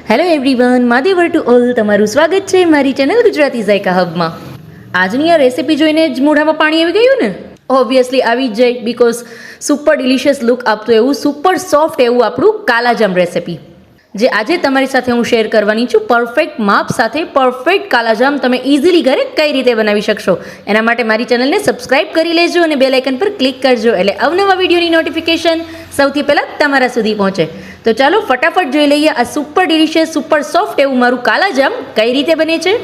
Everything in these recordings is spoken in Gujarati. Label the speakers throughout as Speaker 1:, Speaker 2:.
Speaker 1: હેલો એવરીવન, માદેવર ટુ ઓલ તમારું સ્વાગત છે મારી ચેનલ ગુજરાતી ઝાયકા હબમાં. આજની આ રેસીપી જોઈને જ મોઢામાં પાણી આવી ગયું ને? ઓબ્વિયસલી આવી જ જાય, બીકોઝ સુપર ડિલિશિયસ લુક આપતું એવું સુપર સોફ્ટ એવું આપણું કાલાજામ રેસીપી, જે આજે તમારી સાથે હું શેર કરવાની છું. પરફેક્ટ માપ સાથે પરફેક્ટ કાલાજામ તમે ઇઝીલી ઘરે કઈ રીતે બનાવી શકશો, એના માટે મારી ચેનલને સબસ્ક્રાઇબ કરી લેજો અને બેલ આઇકન પર ક્લિક કરજો, એટલે અવનવા વિડીયોની નોટિફિકેશન સૌથી પહેલાં તમારા સુધી પહોંચે. તો ચાલો ફટાફટ જોઈ લઈએ આ સુપર ડિલિશિયસ સુપર સોફ્ટ એવું મારું કાલાજામ કઈ રીતે બને છે.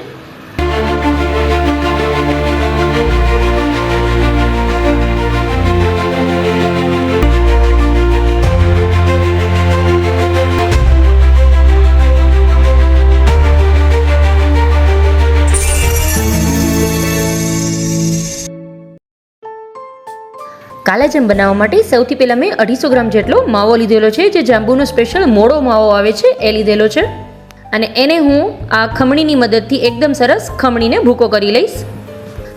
Speaker 1: કાલાજામ બનાવવા માટે સૌથી પહેલાં મેં 250 ગ્રામ જેટલો માવો લીધેલો છે, જે જાંબુનો સ્પેશિયલ મોડો માવો આવે છે એ લીધેલો છે. અને એને હું આ ખમણીની મદદથી એકદમ સરસ ખમણીને ભૂકો કરી લઈશ.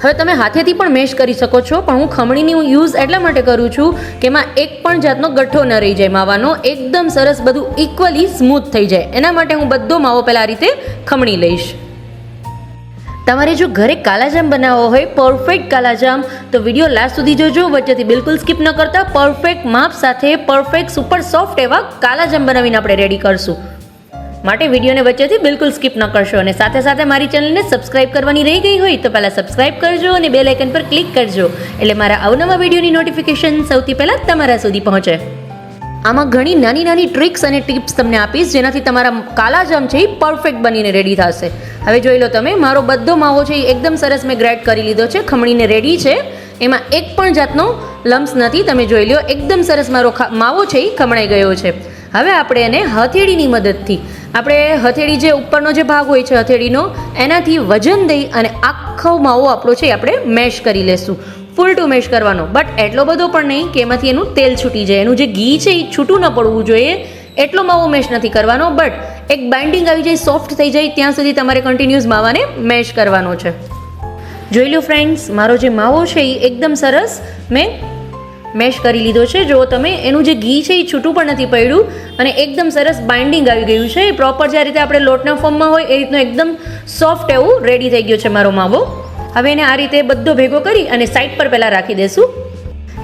Speaker 1: હવે તમે હાથેથી પણ મેશ કરી શકો છો, પણ હું ખમણીની યુઝ એટલા માટે કરું છું કે એમાં એક પણ જાતનો ગઠ્ઠો ન રહી જાય માવાનો, એકદમ સરસ બધું ઇક્વલી સ્મૂથ થઈ જાય. એના માટે હું બધો માવો પહેલાં આ રીતે ખમણી લઈશ. તમારે જો ઘરે કાલાજામ બનાવવો હોય, પરફેક્ટ કાલાજામ, તો વિડીયો લાસ્ટ સુધી જોજો, વચ્ચેથી બિલકુલ સ્કીપ ન કરતા. પરફેક્ટ માપ સાથે પરફેક્ટ સુપર સોફ્ટ એવા કાલાજામ બનાવીને આપણે રેડી કરશું. માટે વિડીયોને વચ્ચેથી બિલકુલ સ્કીપ ન કરશો. અને સાથે સાથે મારી ચેનલને સબસ્ક્રાઇબ કરવાની રહી ગઈ હોય તો પહેલાં સબસ્ક્રાઇબ કરજો અને બેલ આઇકન પર ક્લિક કરજો, એટલે મારા અવનવા વિડીયોની નોટિફિકેશન સૌથી પહેલાં તમારા સુધી પહોંચે. આમાં ઘણી નાની નાની ટ્રિક્સ અને ટિપ્સ તમને આપીશ, જેનાથી તમારા કાલાજામ છે એ પરફેક્ટ બનીને રેડી થશે. હવે જોઈ લો તમે, મારો બધો માવો છે એ એકદમ સરસ મેં ગ્રાઇન્ડ કરી લીધો છે, ખમણીને રેડી છે, એમાં એક પણ જાતનો લમ્સ નથી. તમે જોઈ લો, એકદમ સરસ મારો માવો છે એ ખમણાઈ ગયો છે. હવે આપણે એને હથેળીની મદદથી, આપણે હથેળી જે ઉપરનો જે ભાગ હોય છે હથેળીનો, એનાથી વજન દઈ અને આખો માવો આપણો છે આપણે મેશ કરી લેશું. ફૂલ ટુ મેશ કરવાનો, બટ એટલો બધો પણ નહીં કે એમાંથી એનું તેલ છૂટી જાય. એનું જે ઘી છે એ છૂટું ન પડવું જોઈએ, એટલો માવો મેશ નથી કરવાનો, બટ એક બાઇન્ડિંગ આવી જાય, સોફ્ટ થઈ જાય ત્યાં સુધી તમારે કન્ટિન્યુઅસ માવાને મેશ કરવાનો છે. જોઈ લો ફ્રેન્ડ્સ, મારો જે માવો છે એ એકદમ સરસ મેં મેશ કરી લીધો છે. જો તમે, એનું જે ઘી છે એ છૂટું પણ નથી પડ્યું અને એકદમ સરસ બાઇન્ડિંગ આવી ગયું છે. પ્રોપર જે રીતે આપણે લોટના ફોર્મમાં હોય એ રીતનો એકદમ સોફ્ટ એવું રેડી થઈ ગયો છે મારો માવો. હવે એને આ રીતે બધો ભેગો કરી અને સાઈડ પર પહેલાં રાખી દઈશું.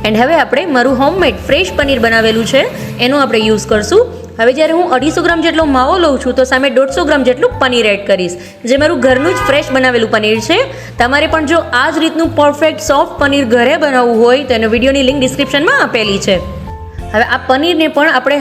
Speaker 1: એન્ડ હવે આપણે મારું હોમમેડ ફ્રેશ પનીર બનાવેલું છે એનું આપણે યુઝ કરશું. હવે જ્યારે હું 250 ગ્રામ જેટલો માવો લઉં છું તો સામે 150 ગ્રામ જેટલું પનીર એડ કરીશ, જે મારું ઘરનું જ ફ્રેશ બનાવેલું પનીર છે. તમારે પણ જો આ જ રીતનું પરફેક્ટ સોફ્ટ પનીર ઘરે બનાવવું હોય તો એનો વિડીયોની લિંક ડિસ્ક્રિપ્શનમાં આપેલી છે. હવે આ પનીરને પણ આપણે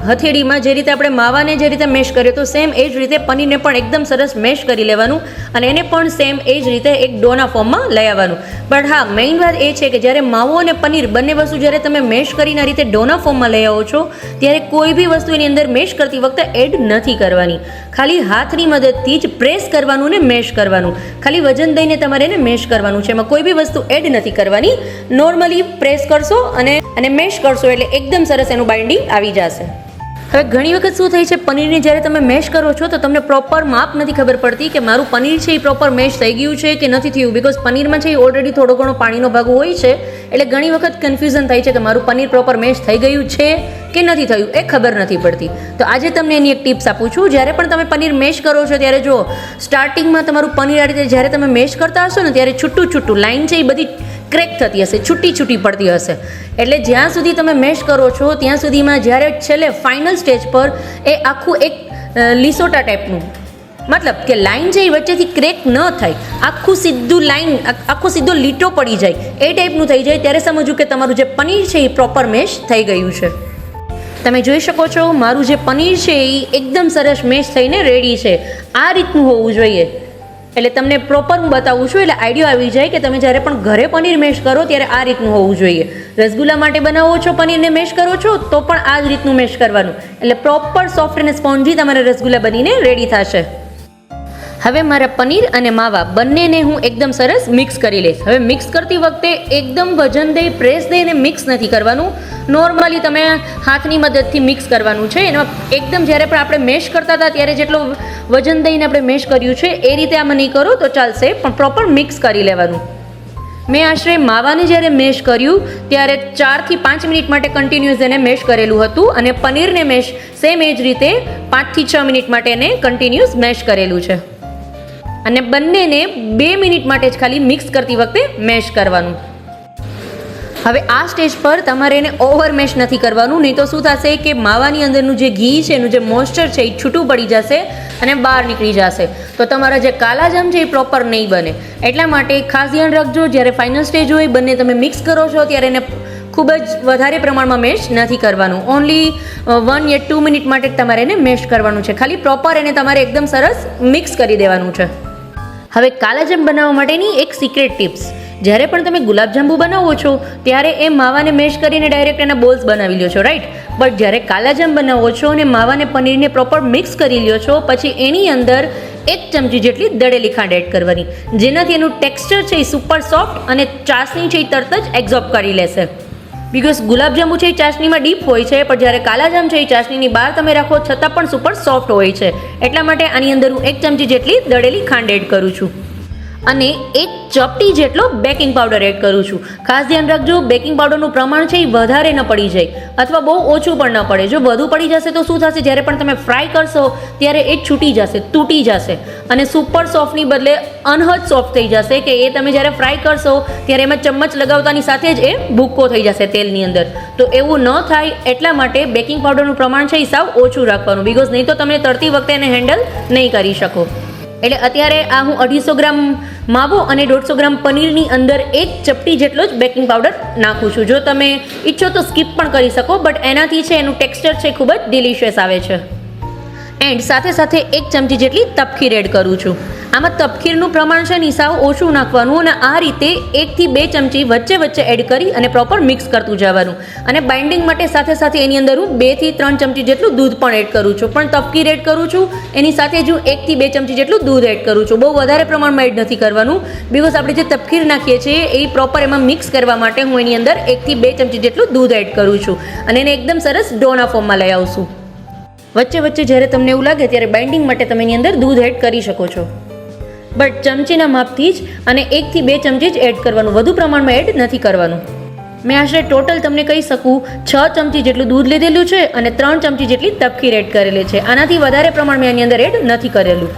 Speaker 1: હથેળીમાં જે રીતે આપણે માવાને જે રીતે મેશ કર્યો તો સેમ એ જ રીતે પનીરને પણ એકદમ સરસ મેશ કરી લેવાનું અને એને પણ સેમ એ જ રીતે એક ડોના ફોર્મમાં લઈ આવવાનું. બટ હા, મેઇન વાત એ છે કે જ્યારે માવો અને પનીર બંને વસ્તુ જ્યારે તમે મેશ કરીને આ રીતે ડોના ફોર્મમાં લઈ આવો છો, ત્યારે કોઈ બી વસ્તુ એની અંદર મેશ કરતી વખતે એડ નથી કરવાની. ખાલી હાથની મદદથી જ પ્રેસ કરવાનું ને મેશ કરવાનું, ખાલી વજન દઈને તમારે એને મેશ કરવાનું છે. એમાં કોઈ બી વસ્તુ એડ નથી કરવાની. નોર્મલી પ્રેસ કરશો અને મેશ કરશો એટલે એકદમ સરસ એનું બાઇન્ડિંગ આવી જશે. હવે ઘણી વખત શું થાય છે, પનીરને જ્યારે તમે મેશ કરો છો તો તમને પ્રોપર માપ નથી ખબર પડતી કે મારું પનીર છે એ પ્રોપર મેશ થઈ ગયું છે કે નથી થયું, બિકોઝ પનીરમાં છે એ ઓલરેડી થોડો ઘણો પાણીનો ભાગ હોય છે, એટલે ઘણી વખત કન્ફ્યુઝન થાય છે કે મારું પનીર પ્રોપર મેશ થઈ ગયું છે કે નથી થયું, એ ખબર નથી પડતી. તો આજે તમને એની એક ટિપ્સ આપું છું. જ્યારે પણ તમે પનીર મેશ કરો છો ત્યારે જો સ્ટાર્ટિંગમાં તમારું પનીર આ રીતે જ્યારે તમે મેશ કરતા હશો ને ત્યારે છૂટું છૂટું લાઈન છે એ બધી ક્રેક થતી હશે, છૂટી પડતી હશે. એટલે જ્યાં સુધી તમે મેશ કરો છો ત્યાં સુધીમાં જ્યારે છેલ્લે ફાઇનલ સ્ટેજ પર એ આખું એક લીસોટા ટાઈપનું, મતલબ કે લાઈન છે એ વચ્ચેથી ક્રેક ન થાય, આખું સીધું લાઈન, આખો સીધો લીટો પડી જાય, એ ટાઈપનું થઈ જાય, ત્યારે સમજવું કે તમારું જે પનીર છે એ પ્રોપર મેશ થઈ ગયું છે. તમે જોઈ શકો છો મારું જે પનીર છે એ એકદમ સરસ મેશ થઈને રેડી છે. આ રીતનું હોવું જોઈએ. એટલે તમને પ્રોપર હું બતાવું છું એટલે આઈડિયા આવી જાય કે તમે જ્યારે પણ ઘરે પનીર મેશ કરો ત્યારે આ રીતનું હોવું જોઈએ. રસગુલ્લા માટે બનાવો છો, પનીરને મેશ કરો છો તો પણ આ જ રીતનું મેશ કરવાનું, એટલે પ્રોપર સોફ્ટ અને સ્પોન્જી તમારા રસગુલ્લા બનીને રેડી થશે. હવે મારા પનીર અને માવા બંનેને હું એકદમ સરસ મિક્સ કરી લઈશ. હવે મિક્સ કરતી વખતે એકદમ વજન દઈ પ્રેસ દઈને મિક્સ નથી કરવાનું, નોર્મલી તમે હાથની મદદથી મિક્સ કરવાનું છે. એમાં એકદમ જ્યારે પણ આપણે મેશ કરતા હતા ત્યારે જેટલો વજન દઈને આપણે મેશ કર્યું છે એ રીતે આમાં નહીં કરો તો ચાલશે, પણ પ્રોપર મિક્સ કરી લેવાનું. મેં આશરે માવાને જ્યારે મેશ કર્યું ત્યારે 4 થી 5 મિનિટ માટે કન્ટિન્યુઅસ એને મેશ કરેલું હતું અને પનીરને મેશ સેમ એ જ રીતે 5 થી 6 મિનિટ માટે એને કન્ટિન્યુઅસ મેશ કરેલું છે અને બંનેને 2 મિનિટ માટે જ ખાલી મિક્સ કરતી વખતે મેશ કરવાનું. હવે આ સ્ટેજ પર તમારે એને ઓવર મેશ નથી કરવાનું, નહીં તો શું થશે કે માવાની અંદરનું જે ઘી છે એનું જે મોઇસ્ચર છે એ છૂટું પડી જશે અને બહાર નીકળી જશે, તો તમારા જે કાલાજામ છે એ પ્રોપર નહીં બને. એટલા માટે ખાસ ધ્યાન રાખજો, જ્યારે ફાઇનલ સ્ટેજ હોય બંને તમે મિક્સ કરો છો ત્યારે એને ખૂબ જ વધારે પ્રમાણમાં મેશ નથી કરવાનું. ઓનલી 1 યા 2 મિનિટ માટે જ તમારે એને મેશ કરવાનું છે, ખાલી પ્રોપર એને તમારે એકદમ સરસ મિક્સ કરી દેવાનું છે. હવે કાલાજામ બનાવવા માટેની એક સિક્રેટ ટિપ્સ, જ્યારે પણ તમે ગુલાબજાંબુ બનાવો છો ત્યારે એ માવાને મેશ કરીને ડાયરેક્ટ એના બોલ્સ બનાવી લ્યો છો, રાઈટ? બટ જ્યારે કાલાજામ બનાવો છો અને માવાને પનીરને પ્રોપર મિક્સ કરી લ્યો છો, પછી એની અંદર 1 ચમચી જેટલી દળેલી ખાંડ એડ કરવાની, જેનાથી એનું ટેક્સચર છે એ સુપર સોફ્ટ અને ચાસણી છે એ તરત જ એબ્ઝોર્બ કરી લેશે. બિકોઝ ગુલાબજાંબુ છે એ ચાસણીમાં ડીપ હોય છે, પણ જ્યારે કાલાજામ છે એ ચાસણીની બહાર તમે રાખો છતાં પણ સુપર સોફ્ટ હોય છે. એટલા માટે આની અંદર હું 1 ચમચી જેટલી દળેલી ખાંડ એડ કરું છું અને 1 ચપટી જેટલો બેકિંગ પાવડર એડ કરું છું. ખાસ ધ્યાન રાખજો, બેકિંગ પાવડરનું પ્રમાણ છે એ વધારે ન પડી જાય અથવા બહુ ઓછું પણ ન પડે. જો વધુ પડી જશે તો શું થશે, જ્યારે પણ તમે ફ્રાય કરશો ત્યારે એ છૂટી જશે, તૂટી જશે અને સુપર સોફ્ટની બદલે અનહદ સોફ્ટ થઈ જશે, કે એ તમે જ્યારે ફ્રાય કરશો ત્યારે એમાં ચમચ લગાવતાની સાથે જ એ ભૂક્કો થઈ જશે તેલની અંદર. તો એવું ન થાય એટલા માટે બેકિંગ પાવડરનું પ્રમાણ છે એ સાવ ઓછું રાખવાનું, બિકોઝ નહીં તો તમે તળતી વખતે એને હેન્ડલ નહીં કરી શકો. એટલે અત્યારે આ હું 250 ગ્રામ માવો અને 150 ગ્રામ પનીરની અંદર 1 ચપટી જેટલો જ બેકિંગ પાવડર નાખું છું. જો તમે ઈચ્છો તો સ્કીપ પણ કરી શકો, બટ એનાથી છે એનું ટેક્સચર છે ખૂબ જ ડિલિશિયસ આવે છે. એન્ડ સાથે સાથે 1 ચમચી જેટલી તપખીર એડ કરું છું. આમાં તપખીરનું પ્રમાણ છે ને સાવ ઓછું નાખવાનું અને આ રીતે 1 થી 2 ચમચી વચ્ચે વચ્ચે એડ કરી અને પ્રોપર મિક્સ કરતું જવાનું. અને બાઇન્ડિંગ માટે સાથે સાથે એની અંદર હું 2 થી 3 ચમચી જેટલું દૂધ પણ એડ કરું છું, પણ તપખીર એડ કરું છું એની સાથે જ હું 1 થી 2 ચમચી જેટલું દૂધ એડ કરું છું. બહુ વધારે પ્રમાણમાં એડ નથી કરવાનું, બિકોઝ આપણે જે તપખીર નાખીએ છીએ એ પ્રોપર એમાં મિક્સ કરવા માટે હું એની અંદર 1 થી 2 ચમચી જેટલું દૂધ એડ કરું છું અને એને એકદમ સરસ ડોના ફોર્મમાં લઈ આવશું. વચ્ચે વચ્ચે જ્યારે તમને એવું લાગે ત્યારે બાઇન્ડિંગ માટે તમે એની અંદર દૂધ એડ કરી શકો છો, બટ ચમચીના માપથી જ અને 1 થી 2 ચમચી જ એડ કરવાનું, વધુ પ્રમાણમાં એડ નથી કરવાનું. મેં આશરે ટોટલ તમને કહી શકું 6 ચમચી જેટલું દૂધ લીધેલું છે અને 3 ચમચી જેટલી તપખીર એડ કરેલી છે. આનાથી વધારે પ્રમાણ મેં આની અંદર એડ નથી કરેલું.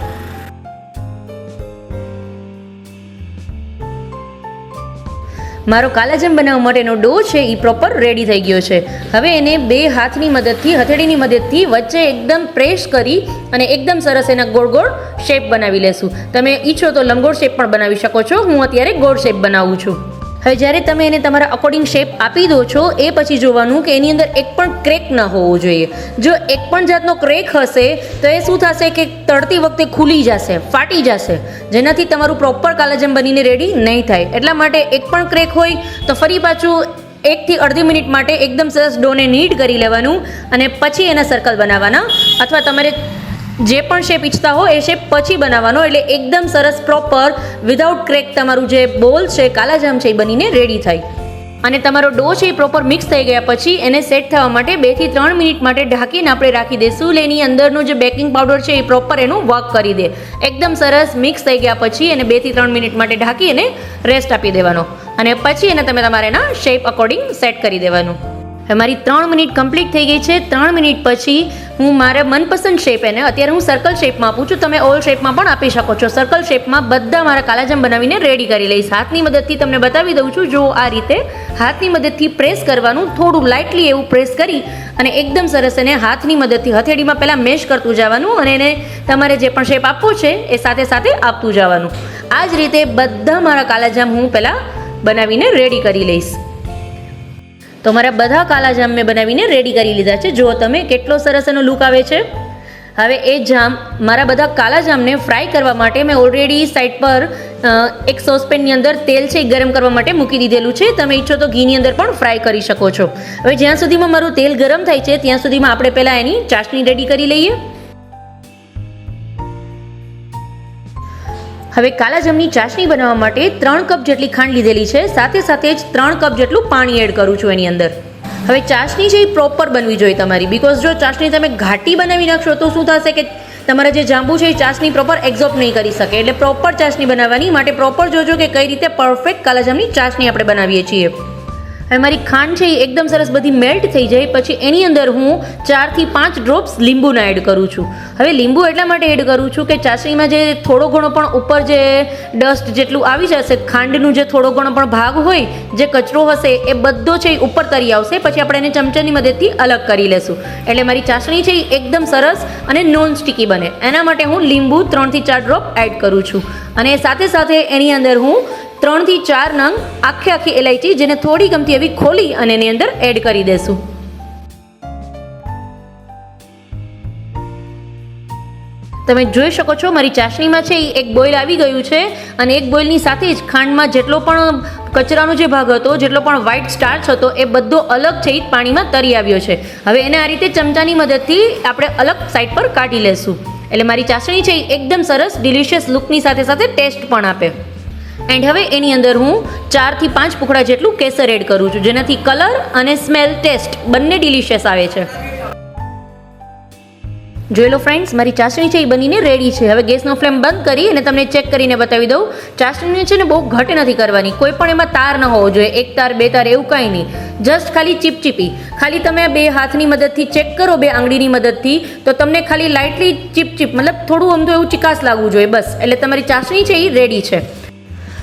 Speaker 1: મારો કાલાજામ બનાવવા માટેનો ડો છે એ પ્રોપર રેડી થઈ ગયો છે. હવે એને 2 હાથની મદદથી, હથેળીની મદદથી વચ્ચે એકદમ પ્રેસ કરી અને એકદમ સરસ એના ગોળ ગોળ શેપ બનાવી લેશું. તમે ઈચ્છો તો લંબગોળ શેપ પણ બનાવી શકો છો, હું અત્યારે ગોળ શેપ બનાવું છું. હવે જ્યારે તમે એને તમારા અકોર્ડિંગ શેપ આપી દો છો એ પછી જોવાનું કે એની અંદર એક પણ ક્રેક ન હોવો જોઈએ. જો એક પણ જાતનો ક્રેક હશે તો એ શું થશે કે તળતી વખતે ખુલી જશે, ફાટી જશે, જેનાથી તમારું પ્રોપર કાલાજામ બનીને રેડી નહીં થાય. એટલા માટે એક પણ ક્રેક હોય તો ફરી પાછું 1 થી અડધી મિનિટ માટે એકદમ સરસ ડોને નીટ કરી લેવાનું અને પછી એના સર્કલ બનાવવાના, અથવા તમારે જે પણ શેપ ઈચ્છતા હો એ શેપ પછી બનાવવાનો, એટલે એકદમ સરસ પ્રોપર વિધાઉટ ક્રેક તમારું જે બોલ છે કાલાજામ છે એ બનીને રેડી થાય. અને તમારો ડો છે એ પ્રોપર મિક્સ થઈ ગયા પછી એને સેટ થવા માટે 2 થી 3 મિનિટ માટે ઢાંકીને આપણે રાખી દઈશું. એટલે એની અંદરનું જે બેકિંગ પાવડર છે એ પ્રોપર એનું વર્ક કરી દે. એકદમ સરસ મિક્સ થઈ ગયા પછી એને 2 થી 3 મિનિટ માટે ઢાંકી અને રેસ્ટ આપી દેવાનો અને પછી એને તમે તમારે એના શેપ અકોર્ડિંગ સેટ કરી દેવાનું. હવે મારી 3 મિનિટ કમ્પ્લીટ થઈ ગઈ છે. 3 મિનિટ પછી હું મારા મનપસંદ શેપ એને અત્યારે હું સર્કલ શેપમાં આપું છું, તમે ઓલ શેપમાં પણ આપી શકો છો. સર્કલ શેપમાં બધા મારા કાલાજામ બનાવીને રેડી કરી લઈશ. હાથની મદદથી તમને બતાવી દઉં છું. જો આ રીતે હાથની મદદથી પ્રેસ કરવાનું, થોડું લાઇટલી એવું પ્રેસ કરી અને એકદમ સરસ એને હાથની મદદથી હથેળીમાં પહેલાં મેશ કરતું જવાનું અને એને તમારે જે પણ શેપ આપવો છે એ સાથે સાથે આપતું જવાનું. આ જ રીતે બધા મારા કાલાજામ હું પહેલાં બનાવીને રેડી કરી લઈશ. તો મારા બધા કાલાજામ મેં બનાવીને રેડી કરી લીધા છે. જો તમે કેટલો સરસ એનો લુક આવે છે. હવે એ જામ મારા બધા કાલાજામને ફ્રાય કરવા માટે મેં ઓલરેડી સાઈડ પર એક સોસપેનની અંદર તેલ છે એ ગરમ કરવા માટે મૂકી દીધેલું છે. તમે ઈચ્છો તો ઘીની અંદર પણ ફ્રાય કરી શકો છો. હવે જ્યાં સુધીમાં મારું તેલ ગરમ થાય છે ત્યાં સુધીમાં આપણે પહેલાં એની ચાસણી રેડી કરી લઈએ. હવે કાલાજામની ચાસણી બનાવવા માટે 3 કપ જેટલી ખાંડ લીધેલી છે, સાથે સાથે જ 3 કપ જેટલું પાણી એડ કરું છું એની અંદર. હવે ચાસણી છે એ પ્રોપર બનવી જોઈએ તમારી, બિકોઝ જો ચાસણી તમે ઘાટી બનાવી નાખશો તો શું થશે કે તમારા જે જાંબુ છે એ ચાસણી પ્રોપર એબ્ઝોર્બ નહીં કરી શકે. એટલે પ્રોપર ચાસણી બનાવવાની માટે પ્રોપર જોજો કે કઈ રીતે પરફેક્ટ કાલાજામની ચાસણી આપણે બનાવીએ છીએ. હવે મારી ખાંડ છે એ એકદમ સરસ બધી મેલ્ટ થઈ જાય પછી એની અંદર હું 4 થી 5 ડ્રોપ્સ લીંબુના એડ કરું છું. હવે લીંબુ એટલા માટે એડ કરું છું કે ચાસણીમાં જે થોડો ઘણો પણ ઉપર જે ડસ્ટ જેટલું આવી જશે, ખાંડનું જે થોડો ઘણો પણ ભાગ હોય, જે કચરો હશે એ બધો છે એ ઉપર તરી આવશે. પછી આપણે એને ચમચાની મદદથી અલગ કરી લેશું. એટલે મારી ચાસણી છે એ એકદમ સરસ અને નોન સ્ટિકી બને. એના માટે હું લીંબુ 3 થી 4 ડ્રોપ એડ કરું છું. અને સાથે સાથે એની અંદર હું 3 થી 4 નંગ આખી ઇલાયચી જેને થોડી ગમતી એવી ખોલી અને એની અંદર એડ કરી દેશું. તમે જોઈ શકો છો મારી ચાસણીમાં છે એ એક બોઇલ આવી ગયું છે અને એક બોઇલની સાથે જ ખાંડમાં જેટલો પણ કચરાનો જે ભાગ હતો, જેટલો પણ વ્હાઇટ સ્ટાર્ચ હતો એ બધો અલગ છે એ પાણીમાં તરી આવ્યો છે. હવે એને આ રીતે ચમચાની મદદથી આપણે અલગ સાઈડ પર કાઢી લેશું. એટલે મારી ચાસણી છે એ એકદમ સરસ ડિલિશિયસ લુકની સાથે સાથે ટેસ્ટ પણ આપે. એન્ડ હવે એની અંદર હું 4 થી 5 પુખડા જેટલું કેસર એડ કરું છું, જેનાથી કલર અને સ્મેલ ટેસ્ટ બંને ડિલિશિયસ આવે છે. જોઈ લો ફ્રેન્ડ્સ, મારી ચાસણી છે એ બનીને રેડી છે. હવે ગેસનો ફ્લેમ બંધ કરી અને તમને ચેક કરીને બતાવી દઉં. ચાસણી છે ને બહુ ઘટ નથી કરવાની, કોઈ પણ એમાં તાર ન હોવો જોઈએ, 1 તાર 2 તાર એવું કાંઈ નહીં, જસ્ટ ખાલી ચીપચીપી. ખાલી તમે 2 હાથની મદદથી ચેક કરો, 2 આંગળીની મદદથી, તો તમને ખાલી લાઇટલી ચીપચીપ મતલબ થોડું આમ તો એવું ચિકાસ લાગવું જોઈએ બસ. એટલે તમારી ચાસણી છે એ રેડી છે.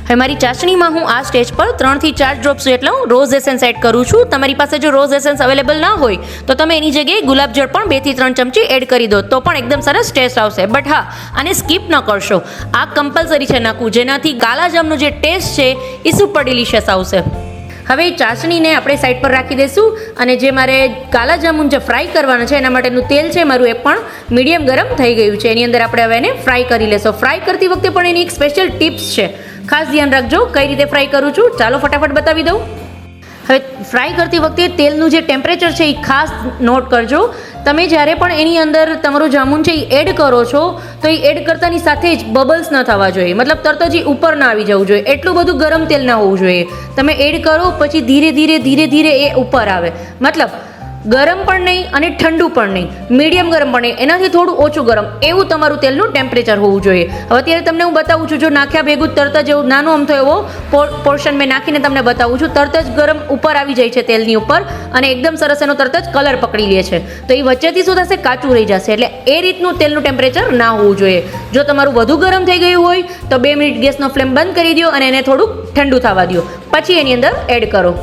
Speaker 1: હવે મારી ચાસણીમાં હું આ સ્ટેજ પર 3 થી 4 ડ્રોપ્સ જેટલો રોઝ એસેન્સ એડ કરું છું. તમારી પાસે જો રોઝ એસેન્સ અવેલેબલ ના હોય તો તમે એની જગ્યાએ ગુલાબજળ પણ 2 થી 3 ચમચી એડ કરી દો તો પણ એકદમ સરસ ટેસ્ટ આવશે. બટ હા, આને સ્કીપ ન કરશો, આ કમ્પલસરી છે નાખવું, જેનાથી કાલાજામનો જે ટેસ્ટ છે એ સુપર ડિલિશિયસ આવશે. હવે ચાસણીને આપણે સાઈડ પર રાખી દઈશું અને જે મારે કાલાજામુન જે ફ્રાય કરવાના છે એના માટેનું તેલ છે મારું એ પણ મીડિયમ ગરમ થઈ ગયું છે. એની અંદર આપણે હવે એને ફ્રાય કરી લેશું. ફ્રાય કરતી વખતે પણ એની એક સ્પેશિયલ ટિપ્સ છે, ખાસ ધ્યાન રાખજો કઈ રીતે ફ્રાય કરું છું. ચાલો ફટાફટ બતાવી દઉં. હવે ફ્રાય કરતી વખતે તેલનું જે ટેમ્પરેચર છે એ ખાસ નોટ કરજો. તમે જ્યારે પણ એની અંદર તમારું જામુન છે એ એડ કરો છો તો એ એડ કરતાની સાથે જ બબલ્સ ન થવા જોઈએ, મતલબ તરત જ ઉપર ના આવી જવું જોઈએ. એટલું બધું ગરમ તેલ ના હોવું જોઈએ. તમે એડ કરો પછી ધીરે ધીરે એ ઉપર આવે, મતલબ ગરમ પણ નહીં અને ઠંડુ પણ નહીં, મીડિયમ ગરમ પણ નહીં, એનાથી થોડું ઓછું ગરમ, એવું તમારું તેલનું ટેમ્પરેચર હોવું જોઈએ. હવે અત્યારે તમને હું બતાવું છું, જો નાખ્યા ભેગું તરત જ એવું નાનો અમથો એવો પોર્શન મેં નાખીને તમને બતાવું છું, તરત જ ગરમ ઉપર આવી જાય છે તેલની ઉપર અને એકદમ સરસ એનો તરત જ કલર પકડી લે છે. તો એ વચ્ચેથી શું થશે, કાચું રહી જશે. એટલે એ રીતનું તેલનું ટેમ્પરેચર ના હોવું જોઈએ. જો તમારું વધુ ગરમ થઈ ગયું હોય તો 2 મિનિટ ગેસનો ફ્લેમ બંધ કરી દો અને એને થોડુંક ઠંડુ થવા દો, પછી એની અંદર એડ કરો.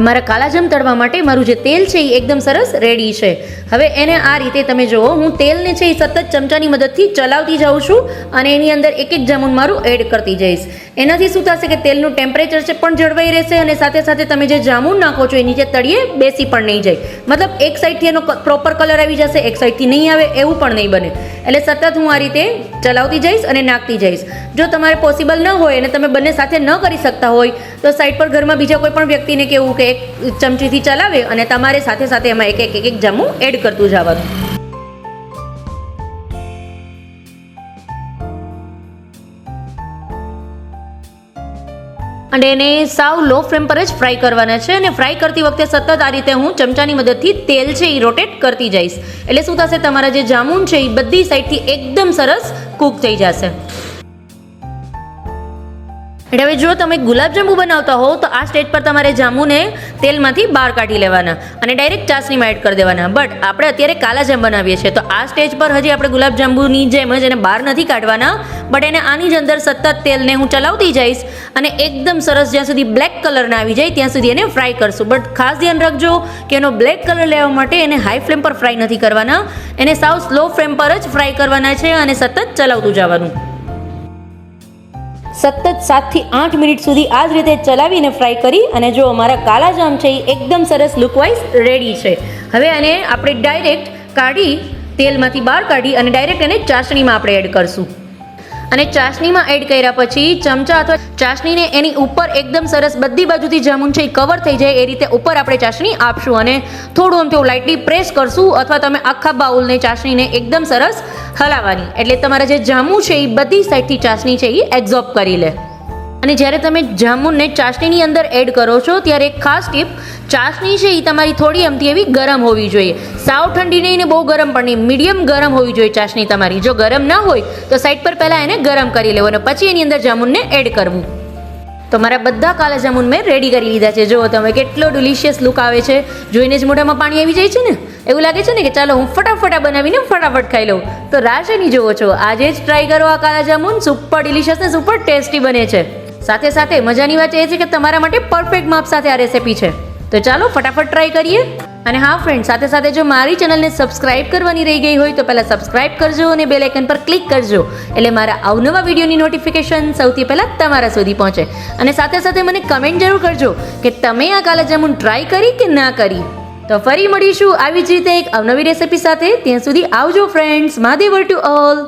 Speaker 1: મારા કાલાજામ તળવા માટે મારું જે તેલ છે એ એકદમ સરસ રેડી છે. હવે એને આ રીતે તમે જુઓ, હું તેલને છે એ સતત ચમચાની મદદથી ચલાવતી જાઉં છું અને એની અંદર એક જામુન મારું એડ કરતી જઈશ. એનાથી શું થશે કે તેલનું ટેમ્પરેચર છે પણ જળવાઈ રહેશે અને સાથે સાથે તમે જે જામુન નાખો છો એ નીચે તળિયે બેસી પણ નહીં જાય. મતલબ એક સાઈડથી એનો પ્રોપર કલર આવી જશે, એક સાઈડથી નહીં આવે એવું પણ નહીં બને. એટલે સતત હું આ રીતે ચલાવતી જઈશ અને નાખતી જઈશ. જો તમારે પોસિબલ ન હોય અને તમે બંને સાથે ન કરી શકતા હોય તો સાઈડ પર ઘરમાં બીજા કોઈ પણ વ્યક્તિને કહેવું કે એક ચમચીથી ચલાવે અને તમારે સાથે સાથે એમાં એક જામુન એડ કરતું જવાનું. અને એને સાવ લો ફ્લેમ પર જ ફ્રાય કરવાના છે અને ફ્રાય કરતી વખતે સતત આ રીતે હું ચમચાની મદદથી તેલ છે એ રોટેટ કરતી જઈશ. એટલે શું થશે, તમારા જે જામુન છે એ બધી સાઈડથી એકદમ સરસ કૂક થઈ જશે. એટલે હવે જો તમે ગુલાબજાંબુ બનાવતા હો તો આ સ્ટેજ પર તમારે જાંબુને તેલમાંથી બહાર કાઢી લેવાના અને ડાયરેક્ટ ચાસણીમાં એડ કરી દેવાના. બટ આપણે અત્યારે કાલાજામ બનાવીએ છીએ તો આ સ્ટેજ પર હજી આપણે ગુલાબજાંબુની જેમ જ એને બહાર નથી કાઢવાના, બટ એને આની જ અંદર સતત તેલને હું ચલાવતી જઈશ અને એકદમ સરસ જ્યાં સુધી બ્લેક કલર ના આવી જાય ત્યાં સુધી એને ફ્રાય કરશું. બટ ખાસ ધ્યાન રાખજો કે એનો બ્લેક કલર લેવા માટે એને હાઈ ફ્લેમ પર ફ્રાય નથી કરવાના, એને સાવ સ્લો ફ્લેમ પર જ ફ્રાય કરવાના છે અને સતત ચલાવતું જવાનું. સતત 7 થી 8 મિનિટ સુધી આ જ રીતે ચલાવીને ફ્રાય કરી અને જો અમારા કાલાજામ છે એ એકદમ સરસ લુકવાઇઝ રેડી છે. હવે આને આપણે ડાયરેક્ટ કાઢી તેલમાંથી બહાર કાઢી અને ડાયરેક્ટ એને ચાસણીમાં આપણે એડ કરશું. અને ચાસણીમાં એડ કર્યા પછી ચમચા અથવા ચાસણીને એની ઉપર એકદમ સરસ બધી બાજુથી જામુન છે એ કવર થઈ જાય એ રીતે ઉપર આપણે ચાસણી આપશું અને થોડું આમ તેવું લાઇટલી પ્રેસ કરશું અથવા તમે આખા બાઉલને ચાસણીને એકદમ સરસ હલાવવાની, એટલે તમારા જે જામુન છે એ બધી સાઈડથી ચાસણી છે એ એબ્ઝોર્બ કરી લે. અને જ્યારે તમે જામુનને ચાસણીની અંદર એડ કરો છો ત્યારે એક ખાસ ટીપ, ચાસણી છે એ તમારી થોડી અમથી એવી ગરમ હોવી જોઈએ. સાવ ઠંડી નહીં ને બહુ ગરમ પણ નહીં, મીડિયમ ગરમ હોવી જોઈએ ચાસણી તમારી. જો ગરમ ના હોય તો સાઈડ પર પહેલાં એને ગરમ કરી લેવું અને પછી એની અંદર જામુનને એડ કરવું. તો મારા બધા કાલા જામુન મેં રેડી કરી લીધા છે. જુઓ તમે કેટલો ડિલિશિયસ લુક આવે છે, જોઈને જ મોઢામાં પાણી આવી જાય છે ને. એવું લાગે છે ને કે ચાલો હું ફટાફટ બનાવીને ફટાફટ ખાઈ લઉં. તો રાહ શેની જોવો છો, આજે જ ટ્રાય કરો આ કાલા જામુન. સુપર ડિલિશિયસ ને સુપર ટેસ્ટી બને છે. સાથે સાથે મજાની વાત એ છે કે તમારા માટે પરફેક્ટ માપ સાથે આ રેસિપી છે. તો ચાલો ફટાફટ ટ્રાય કરીએ. અને હા ફ્રેન્ડ, સાથે સાથે જો મારી ચેનલને સબસ્ક્રાઇબ કરવાની રહી ગઈ હોય તો પહેલાં સબસ્ક્રાઇબ કરજો અને બેલ આઇકન પર ક્લિક કરજો, એટલે મારા અવનવા વિડીયોની નોટિફિકેશન સૌથી પહેલાં તમારા સુધી પહોંચે. અને સાથે સાથે મને કમેન્ટ જરૂર કરજો કે તમે આ કાલા જામુન ટ્રાય કરી કે ના કરી. તો ફરી મળીશું આવી જ રીતે એક અવનવી રેસિપી સાથે. ત્યાં સુધી આવજો ફ્રેન્ડ્સ. Mahadev to all.